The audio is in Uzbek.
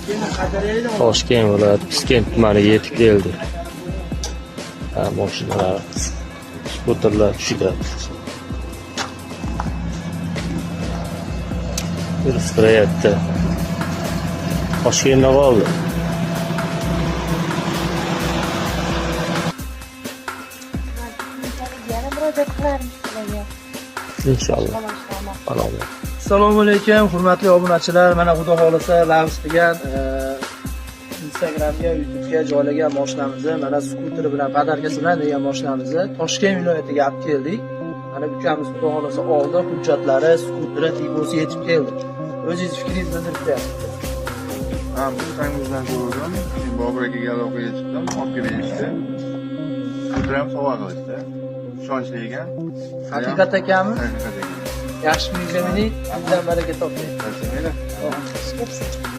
Toshkent viloyati Piskent tumaniga yetib keldi. Mashinalar, skuterlar tushdi. Yurishtirayapti. Toshkentda qoldi. Inshaalloh. Assalomu alaykum, hurmatli obunachilar. Mana xudo xolisa Lavs degan Instagramga, YouTube'ga joylagan mashinamizni, mana skuter bilan, badarkasi bilan degan mashinamizni Toshkent viloyatiga olib keldik. Mana ukamiz xudo xolisa oldi, hujjatlari, skuteri, Tigo'si yetib keldi. O'zingiz fikringizni bildirib berasiz. Bu tangizdan ko'rdim. Bobur akaga aloqa etdim, olib kelishdi. Skuter ham sovg'a qilishdi. Ishonchli ekan. Haqiqat akami? Haqiqat ekan. Yaxshi mining, bizdan baraka toping. Rahmat.